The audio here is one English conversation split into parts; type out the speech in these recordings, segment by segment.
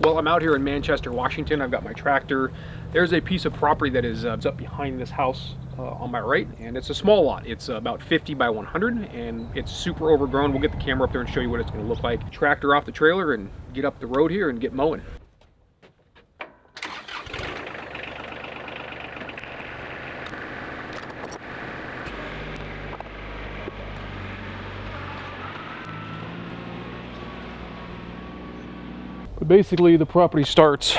Well, I'm out here in Manchester, Washington. I've got my tractor. There's a piece of property that is up behind this house on my right, and it's a small lot. It's about 50 by 100, and it's super overgrown. We'll get the camera up there and show you what it's going to look like. Tractor off the trailer and get up the road here and get mowing. But basically the property starts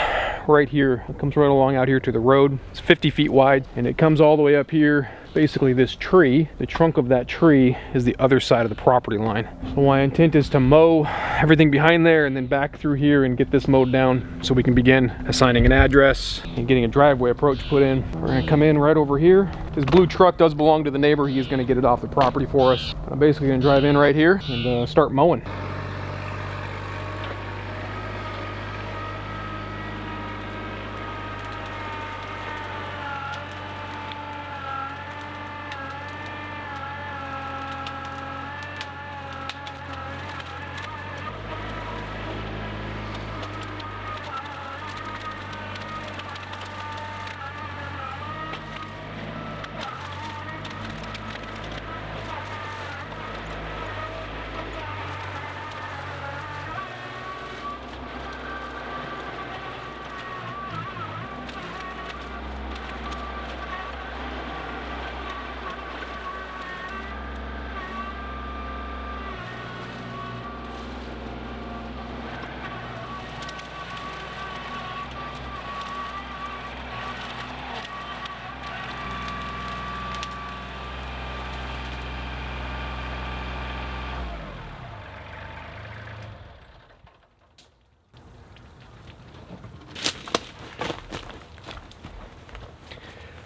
right here. It comes right along out here to the road. It's 50 feet wide and it comes all the way up here. Basically this tree, the trunk of that tree is the other side of the property line. So my intent is to mow everything behind there and then back through here and get this mowed down so we can begin assigning an address and getting a driveway approach put in. We're gonna come in right over here. This blue truck does belong to the neighbor. He's gonna get it off the property for us. I'm basically gonna drive in right here and start mowing.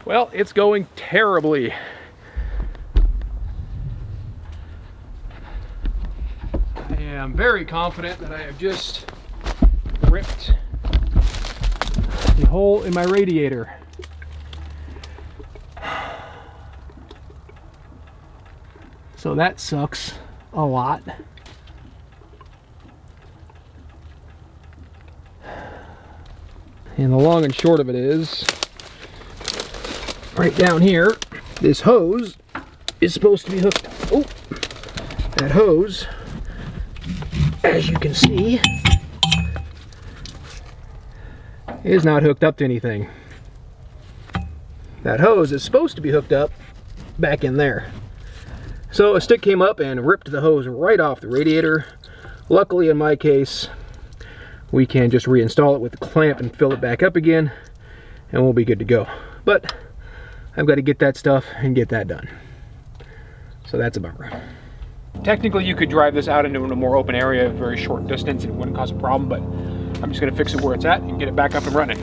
Well, it's going terribly. I am very confident that I have just ripped the hole in my radiator. So that sucks a lot. And the long and short of it is, right down here, this hose is supposed to be hooked up. Oh, that hose, as you can see, is not hooked up to anything. That hose is supposed to be hooked up back in there. So a stick came up and ripped the hose right off the radiator. Luckily, in my case, we can just reinstall it with the clamp and fill it back up again, and we'll be good to go. But I've got to get that stuff and get that done. So that's a bummer. Technically, you could drive this out into a more open area, a very short distance, and it wouldn't cause a problem, but I'm just going to fix it where it's at and get it back up and running.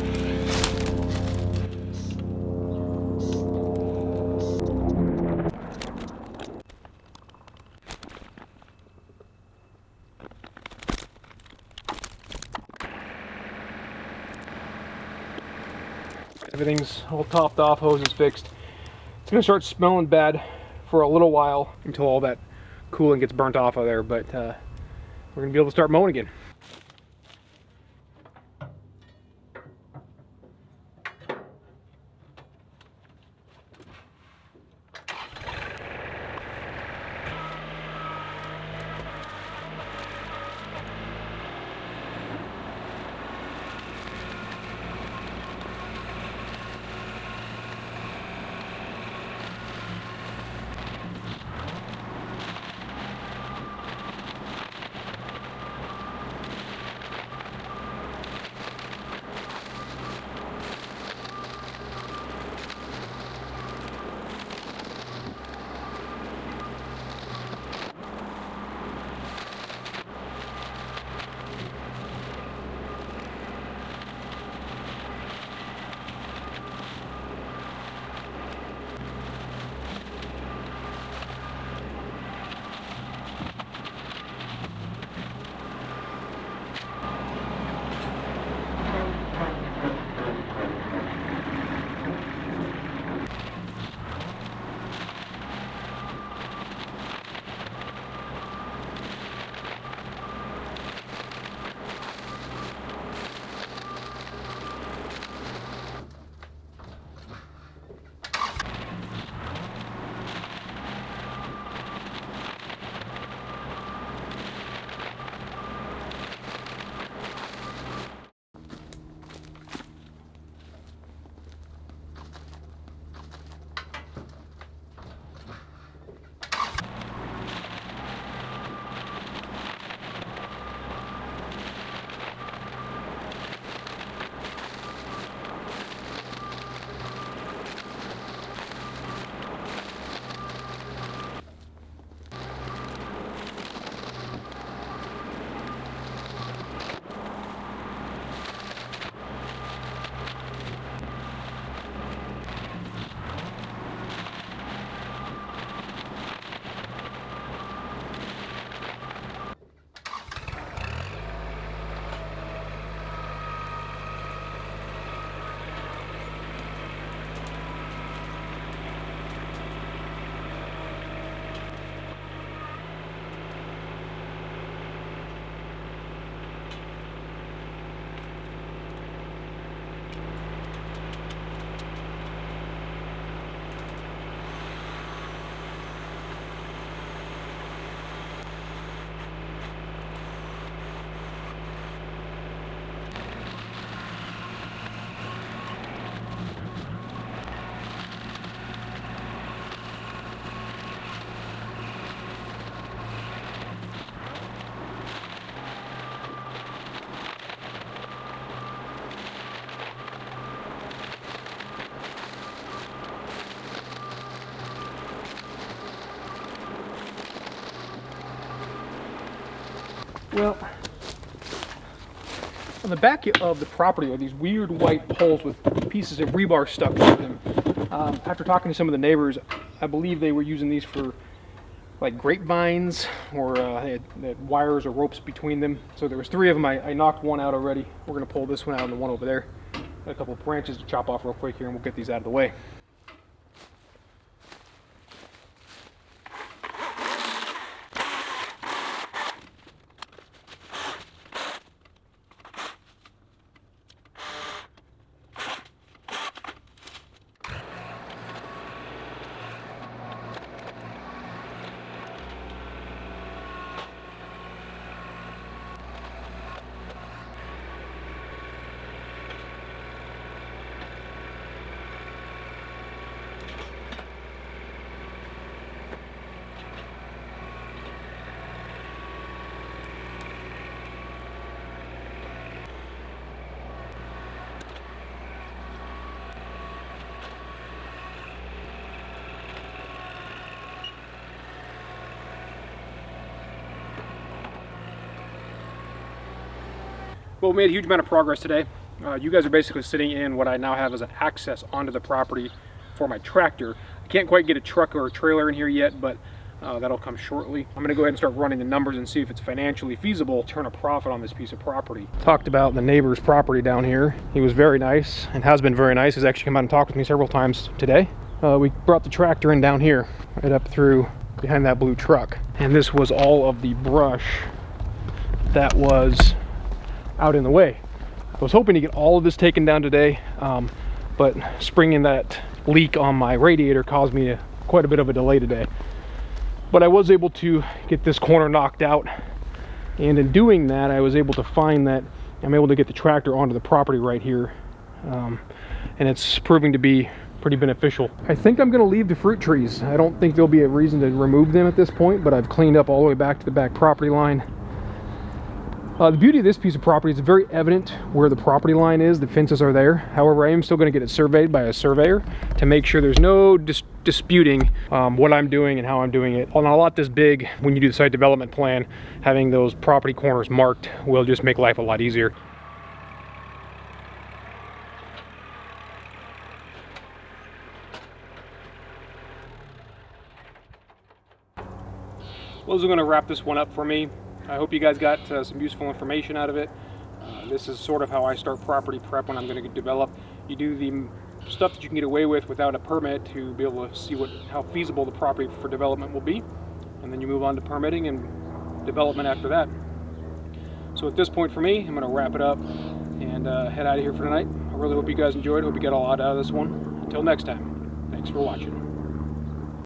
Everything's all topped off, hose is fixed. It's gonna start smelling bad for a little while until all that coolant gets burnt off of there, but we're gonna be able to start mowing again. Well, on the back of the property are these weird white poles with pieces of rebar stuck to them. After talking to some of the neighbors, I believe they were using these for like grapevines, or they had wires or ropes between them. So there was 3 of them. I knocked one out already. We're gonna pull this one out and the one over there. Got a couple of branches to chop off real quick here, and we'll get these out of the way. Well, we made a huge amount of progress today. You guys are basically sitting in what I now have as an access onto the property for my tractor. I can't quite get a truck or a trailer in here yet, but that'll come shortly. I'm gonna go ahead and start running the numbers and see if it's financially feasible to turn a profit on this piece of property. Talked about the neighbor's property down here. He was very nice and has been very nice. He's actually come out and talked with me several times today. We brought the tractor in down here, right up through behind that blue truck. And this was all of the brush that was out in the way. I was hoping to get all of this taken down today, but springing that leak on my radiator caused me quite a bit of a delay today. But I was able to get this corner knocked out, and in doing that I was able to find that I'm able to get the tractor onto the property right here, and it's proving to be pretty beneficial. I think I'm going to leave the fruit trees. I don't think there'll be a reason to remove them at this point, but I've cleaned up all the way back to the back property line. The beauty of this piece of property is very evident where the property line is. The fences are there. However, I am still going to get it surveyed by a surveyor to make sure there's no disputing what I'm doing and how I'm doing it. On a lot this big, when you do the site development plan, having those property corners marked will just make life a lot easier. Well, this is going to wrap this one up for me. I hope you guys got some useful information out of it. This is sort of how I start property prep when I'm going to develop. You do the stuff that you can get away with without a permit to be able to see how feasible the property for development will be, and then you move on to permitting and development after that. So at this point for me, I'm going to wrap it up and head out of here for tonight. I really hope you guys enjoyed. Hope you got a lot out of this one. Until next time, thanks for watching.